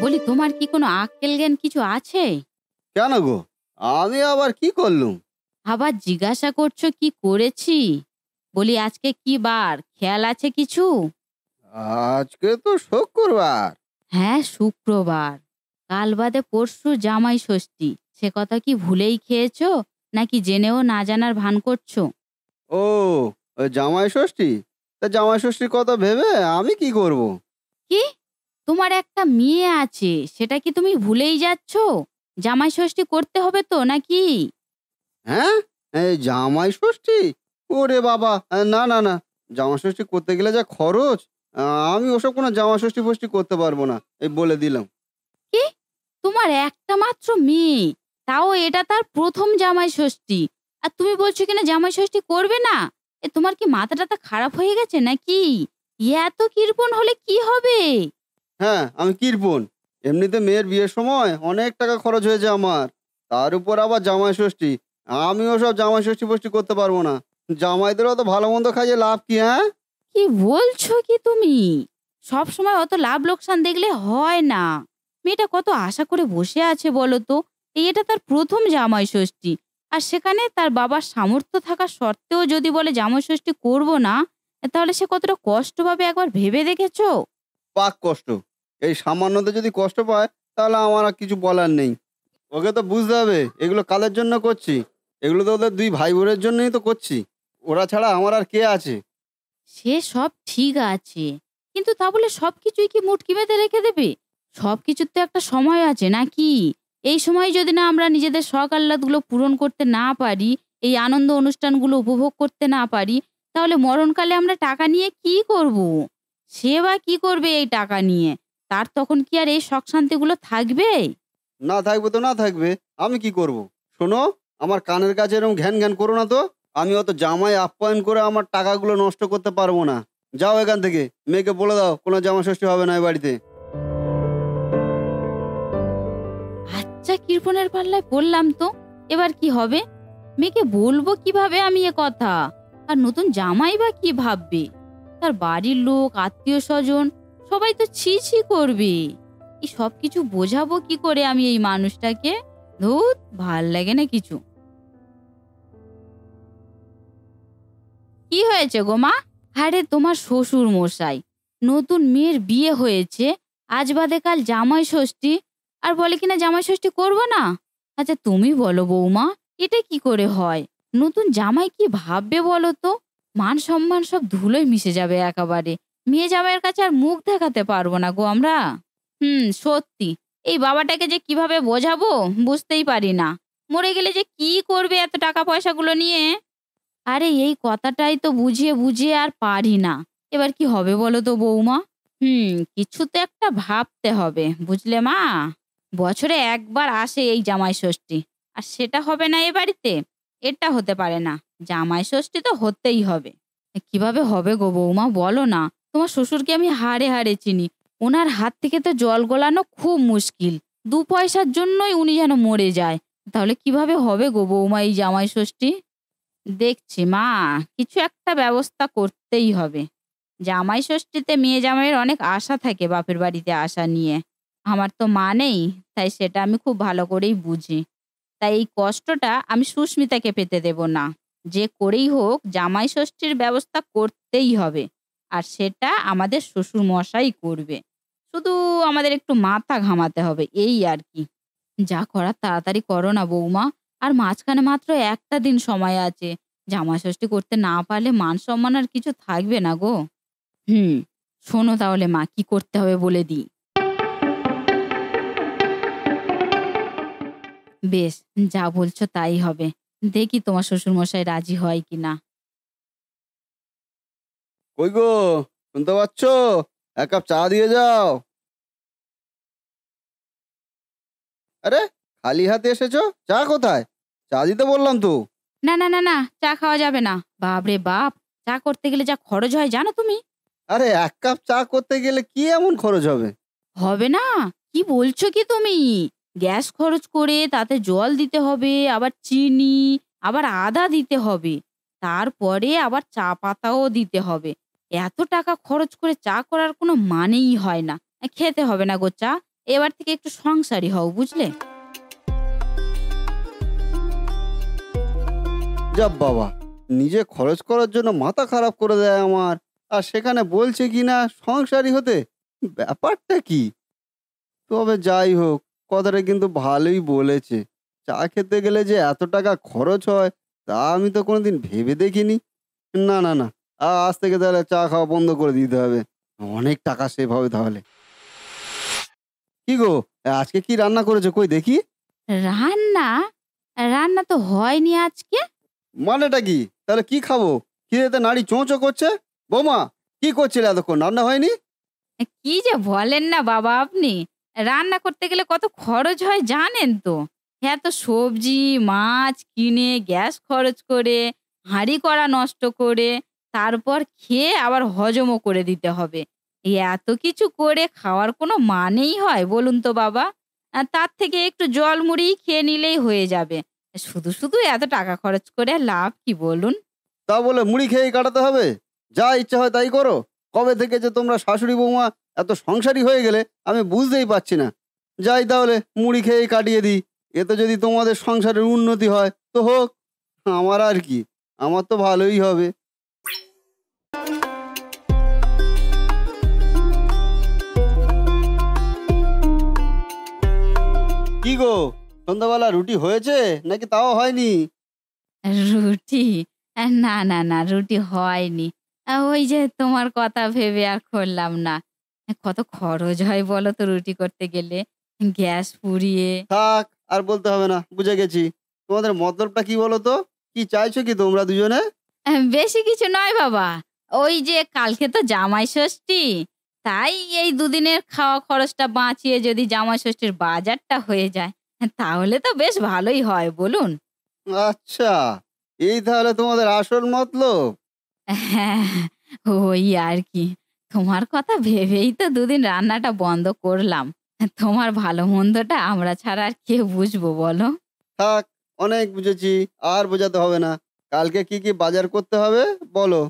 বলি তোমার কি কোনো আক্কেল জ্ঞান কিছু আছে? কেন গো? আমি আবার কি করলুম? আবার জিজ্ঞাসা করছো কি করেছি? বলি আজকে কি বার, খেয়াল আছে কিছু? আজকে তো শুক্রবার। হ্যাঁ, শুক্রবার। কাল বাদে পরশু জামাই ষষ্ঠী, সে কথা কি ভুলেই খেয়েছো, নাকি জেনেও না জানার ভান করছো? ও, ওই জামাই ষষ্ঠী? তা জামাই ষষ্ঠীর কথা ভেবে আমি কি করব? কি? তোমার একটা মেয়ে আছে, সেটা কি তুমি ভুলেই যাচ্ছ? জামাই ষষ্ঠী করতে হবে তো নাকি? হ্যাঁ, এই জামাই ষষ্ঠী? ওরে বাবা! না না না, জামাই ষষ্ঠী করতে গেলে যা খরচ। আমি ওসব কোনো জামাই ষষ্ঠী ফষ্ঠী করতে পারবো না, এই বলে দিলাম। কি? তোমার একটা মাত্র মেয়ে, তাও এটা তার প্রথম জামাই ষষ্ঠী, আর তুমি বলছো কিনা জামাই ষষ্ঠী করবে না? তোমার কি মাথা টাথা খারাপ হয়ে গেছে নাকি? এত কৃপণ হলে কি হবে? হ্যাঁ, আমি কৃপণ। এমনিতে মেয়ের বিয়ের সময় অনেক টাকা খরচ হয়েছে আমার। তার উপর আবার জামাই ষষ্ঠী। আমি ওসব জামাই ষষ্ঠী ফষ্ঠী করতে পারবো না। জামাইদের অত ভালো মন্দ খাইয়ে লাভ কি, হ্যাঁ? কি বলছো কি তুমি? সব সময় অত লাভ লোকসান দেখলে হয় না। মেয়েটা কত আশা করে বসে আছে বলো তো। এটা তার প্রথম জামাই ষষ্ঠী, আর সেখানে তার বাবার সামর্থ্য থাকা সত্ত্বেও যদি বলে জামাই ষষ্ঠী করব না, তাহলে সে কতটা কষ্ট পাবে একবার ভেবে দেখেছো? পাক কষ্ট। এই সামান্যতে যদি কষ্ট পায়, তাহলে আমার আর কিছু বলার নেই। ওকে তো বুঝতে হবে এগুলো কাদের জন্য করছি। এগুলো তো ওদের ২ ভাই বোনের জন্যই তো করছি। ওরা ছাড়া আমার আর কে আছে? সে সব ঠিক আছে, কিন্তু তা বলে সবকিছুই কি মুটকি বেঁধে রেখে দেবে? সবকিছুর তো একটা সময় আছে নাকি? এই সময় যদি না আমরা নিজেদের শখ আহ্লাদগুলো পূরণ করতে না পারি, এই আনন্দ অনুষ্ঠানগুলো উপভোগ করতে না পারি, তাহলে মরণকালে আমরা টাকা নিয়ে কি করব? সে বা কি করবে এই টাকা নিয়ে? তার তখন কি আর এই শখ শান্তিগুলো থাকবে? না থাকবে তো না থাকবে। আমি কি করব? শোনো, আমার কানের কাছে এরকম ঘ্যান ঘ্যান করো না তো। আমি অত জামাই আপ্যায়ন করে আমার টাকাগুলো নষ্ট করতে পারবো না। যাও এখান থেকে। মেয়েকে বলে দাও কোনো জামাই ষষ্ঠী হবে না এ বাড়িতে। আচ্ছা, কৃপণের পাল্লায় পড়লাম তো। এবার কি হবে? মেয়েকে বলবো কিভাবে আমি এ কথা? আর নতুন জামাই বা কি ভাববে? তার বাড়ির লোক, আত্মীয় স্বজন সবাই তো ছি ছি করবে। এই সব কিছু বোঝাবো কি করে আমি এই মানুষটাকে? ধুত, ভাল লাগে না কিছু। কি হয়েছে গো মা? আরে তোমার শ্বশুর মশাই, নতুন মেয়ের বিয়ে হয়েছে, আজ বাদে কাল জামাই ষষ্ঠী, আর বলে কিনা জামাই ষষ্ঠী করবো না। আচ্ছা তুমি বলো বৌমা, এটা কি করে হয়? নতুন জামাই কি ভাববে বলো তো? মান সম্মান সব ধুলোয় মিশে যাবে একেবারে। মেয়ে জামাইয়ের কাছে আর মুখ দেখাতে পারবো না গো আমরা। সত্যি, এই বাবাটাকে যে কিভাবে বোঝাবো বুঝতেই পারি না। মরে গেলে যে কি করবে এত টাকা পয়সাগুলো নিয়ে? আরে এই কথাটাই তো বুঝিয়ে বুঝিয়ে আর পারি না। এবার কি হবে বলো তো বৌমা? কিছু তো একটা ভাবতে হবে, বুঝলে মা? বছরে একবার আসে এই জামাই ষষ্ঠী, আর সেটা হবে না এ বাড়িতে? এটা হতে পারে না। জামাই ষষ্ঠী তো হতেই হবে। কিভাবে হবে গো বৌমা, বলো না? তোমার শ্বশুরকে আমি হাড়ে হাড়ে চিনি। ওনার হাত থেকে তো জল গলানো খুব মুশকিল। ২ পয়সার জন্যই উনি যেন মরে যায়। তাহলে কিভাবে হবে গো বৌমা এই জামাই ষষ্ঠী? দেখছি মা, কিছু একটা ব্যবস্থা করতেই হবে। জামাই ষষ্ঠীতে মেয়ে জামাইয়ের অনেক আশা থাকে বাপের বাড়িতে আসা নিয়ে। আমার তো মা নেই, তাই সেটা আমি খুব ভালো করেই বুঝি। তাই এই কষ্টটা আমি সুস্মিতাকে পেতে দেব না। যে করেই হোক জামাই ষষ্ঠীর ব্যবস্থা করতেই হবে। আর সেটা আমাদের শ্বশুর মশাই করবে। শুধু আমাদের একটু মাথা ঘামাতে হবে, এই আর কি। যা করার তাড়াতাড়ি করো না বৌমা। আর মাঝখানে মাত্র একটা দিন সময় আছে। জামাই ষষ্ঠী করতে না পারলে মান সম্মান আর কিছু থাকবে না গো। হুম শোনো তাহলে মা, কি করতে হবে বলে দিই। বেশ, যা বলছো তাই হবে। দেখি তোমার শ্বশুর মশাই রাজি হয় কিনা। কই গো? শুনতে পাচ্ছ? ১ কাপ চা দিয়ে যাও। আরে, খালি হাতে এসেছো? চা কোথায়? চা দিতে বললাম তো। না না না না, চা খাওয়া যাবে না। বাপ রে বাপ, চা করতে গেলে যা খরচ হয় জানো তুমি? আরে ১ কাপ চা করতে গেলে কি এমন খরচ হবে? হবে না? কি বলছো কি তুমি? গ্যাস খরচ করে তাতে জল দিতে হবে, আবার চিনি, আবার আদা দিতে হবে। তারপরে আবার চা পাতাও দিতে হবে। এত টাকা খরচ করে চা করার কোনো মানেই হয় না। খেতে হবে না গো চা। এবার থেকে একটু সংসারী হও, বুঝলে? যা বাবা, নিজে খরচ করার জন্য মাথা খারাপ করে দেয় আমার, আর সেখানে বলছে কি না সংসারী হতে। ব্যাপারটা কি? তবে যাই হোক, কথাটা কিন্তু ভালোই বলেছে। চা খেতে গেলে যে এত টাকা খরচ হয় তা আমি তো কোনোদিন ভেবে দেখিনি। না না না, আজ থেকে তাহলে চা খাওয়া বন্ধ করে দিতে হবে। অনেক টাকা সেভ হবে তাহলে। কি গো, আজকে কি রান্না করেছো কই দেখি? রান্না? রান্না তো হয়নি আজকে। মানেটা কি? তাহলে কি খাবো? খিদেতে নাড়ি চোঁচো করছে। বৌমা, কি করছিলে এতক্ষণ? রান্না হয়নি? কি যে বলেন না বাবা আপনি! রান্না করতে গেলে কত খরচ হয় জানেন তো? এত সবজি, মাছ কিনে, গ্যাস খরচ করে, হাঁড়ি কড়া নষ্ট করে, তারপর খেয়ে আবার হজমও করে দিতে হবে। এই এত কিছু করে খাওয়ার কোনো মানেই হয় বলুন তো বাবা? তার থেকে একটু জল মুড়িই খেয়ে নিলেই হয়ে যাবে। শুধু, শুধু এত টাকা খরচ করে লাভ কি বলুন? তা বলে মুড়ি খেয়েই কাটাতে হবে? যা ইচ্ছা হয় তাই করো। কবে থেকে যে তোমরা শাশুড়ি বৌমা এত সংসারী হয়ে গেলে আমি বুঝতেই পারছি না। যাই তাহলে মুড়ি খেয়েই কাটিয়ে দিই। এতে যদি তোমাদের সংসারের উন্নতি হয় তো হোক, আমার আর কি, আমার তো ভালোই হবে। কি গো, সন্ধ্যাবেলা রুটি হয়েছে নাকি তাও হয়নি? রুটি? না, না, না, রুটি হয়নি। ওই যে তোমার কথা ভেবে আর করলাম না। কত খরচ হয় বলো তো রুটি করতে গেলে? গ্যাস পুড়িয়ে। থাক, আর বলতে হবে না, বুঝে গেছি। তোমাদের মতলবটা কি বলো তো? কি চাইছো কি তোমরা দুজনে? বেশি কিছু নয় বাবা। ওই যে কালকে তো জামাই ষষ্ঠী। তাই এই দুদিনের খাওয়া খরচটা বাঁচিয়ে যদি জামাই ষষ্ঠীর বাজারটা হয়ে যায়, তাহলে তো বেশ ভালোই হয় বলুন? আচ্ছা, এই তাহলে তোমাদের আসল মতলব। হ্যাঁ, ওই আর কি। তোমার কথা ভেবেই তো দুদিন রান্নাটা বন্ধ করলাম। তোমার ভালো মন্দটা আমরা ছাড়া আর কে বুঝবো বলো? থাক, অনেক বুঝেছি, আর বোঝাতে হবে না। কালকে কি কি বাজার করতে হবে বলো?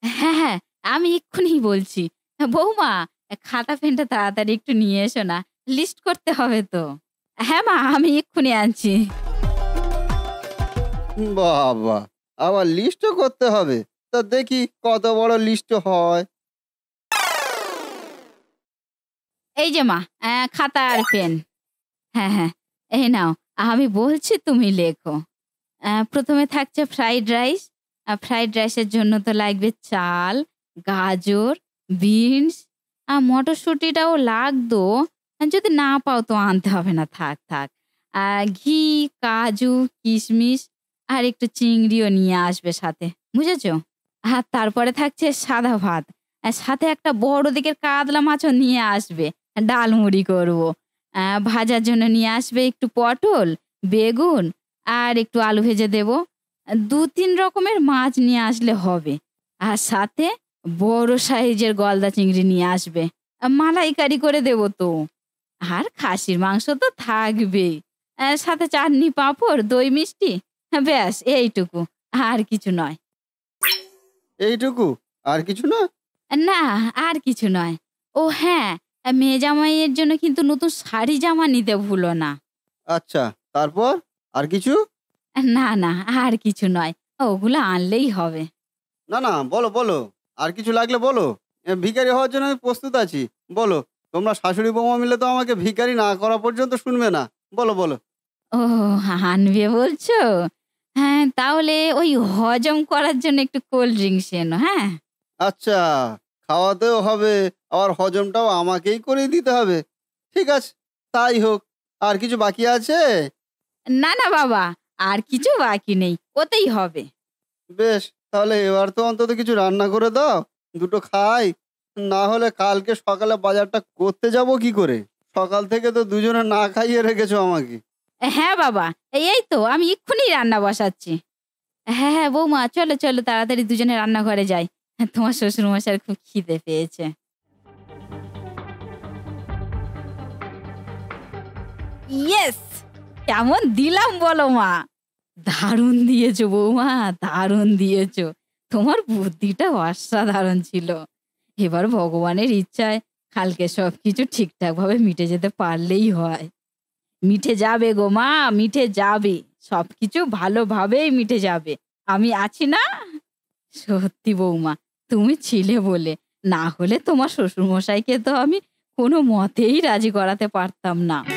হ্যাঁ, হ্যাঁ, আমি এক্ষুনি বলছি। বৌমা, খাতা পেনটা তাড়াতাড়ি একটু নিয়ে এসো না। লিস্ট করতে হবে তো। হ্যাঁ মা, আমি এক্ষুনি আনছি। বাবা, আবার লিস্টও করতে হবে? তা দেখি কত বড় লিস্ট হয়। এই যে মা, খাতা আর পেন। হ্যাঁ, হ্যাঁ, এই নাও। আমি বলছি তুমি লেখো। ১ম এ থাকছে ফ্রাইড রাইস। ফ্রাইড রাইসের জন্য তো লাগবে চাল, গাজর, বিনস, মটরশুঁটিটাও লাগতো। যদি না পাও তো আনতে হবে না, থাক, থাক। ঘি, কাজু, কিশমিশ আর একটু চিংড়িও নিয়ে আসবে সাথে। বুঝেছো? আর তারপরে থাকছে সাদা ভাত। সাথে একটা বড় দিকের কাতলা মাছও নিয়ে আসবে। ডালমুড়ি করবো। ভাজার জন্য নিয়ে আসবে একটু পটল, বেগুন আর একটু আলু ভেজে দেবো। ২-৩ রকমের মাছ নিয়ে আসলে হবে। আর সাথে বড় সাইজের গলদা চিংড়ি নিয়ে আসবে। মালাইকারি করে দেবো তো। আর খাসির মাংস তো থাকবেই। সাথে চাটনি, পাঁপড়, দই, মিষ্টি। ব্যাস এইটুকু। আর কিছু নয়। এইটুকু? আর কিছু না? না, আর কিছু নয়। ও হ্যাঁ, মেয়ে জামাইয়ের জন্য কিন্তু নতুন শাড়ি জামা নিতে ভুলো না। আচ্ছা, তারপর? আর কিছু? না, না, আর কিছু নয়। ওগুলো আনলেই হবে। না না, বলো বলো, আর কিছু লাগলে বলো। ভিখারি হওয়ার জন্য আমি প্রস্তুত আছি। বলো। তোমরা শাশুড়ি বৌমা মিলে তো আমাকে ভিখারি না করা পর্যন্ত শুনবে না। বলো বলো। ও, আনবে বলছো? হ্যাঁ, তাহলে ওই হজম করার জন্য একটু কোল্ড ড্রিংকস এনো, হ্যাঁ? আচ্ছা, খাওয়াতেও হবে, আবার হজমটাও আমাকেই করে দিতে হবে। ঠিক আছে, তাই হোক। আর কিছু বাকি আছে? না, না বাবা, আর কিছু বাকি নেই। ওতেই হবে। বেশ, তাহলে এবার তো অন্তত কিছু রান্না করে দাও, দুটো খাই। না হলে কালকে সকালে বাজারটা করতে যাব কি করে? সকাল থেকে তো দুজনে না খাইয়ে রেখেছো আমাকে। হ্যাঁ বাবা, এই তো আমি এক্ষুনি রান্না বসাচ্ছি। হ্যাঁ, হ্যাঁ বৌমা, চলো, চলো তাড়াতাড়ি দুজনে রান্নাঘরে যাই। তোমার শ্বশুরমশাইয়ের খুব খিদে পেয়েছে। ইয়েস! কেমন দিলাম বলো মা? দারুণ দিয়েছো বৌমা, দারুণ দিয়েছো। তোমার বুদ্ধিটা অসাধারণ ছিল। এবার ভগবানের ইচ্ছায় কালকে সবকিছু ঠিকঠাক ভাবে মিটে যেতে পারলেই হয়। মিটে যাবে গো মা, মিটে যাবে। সবকিছু ভালোভাবেই মিটে যাবে। আমি আছি না? সত্যি বৌমা, তুমি ছিলে বলে, না হলে তোমার শ্বশুর মশাইকে তো আমি কোনো মতেই রাজি করাতে পারতাম না।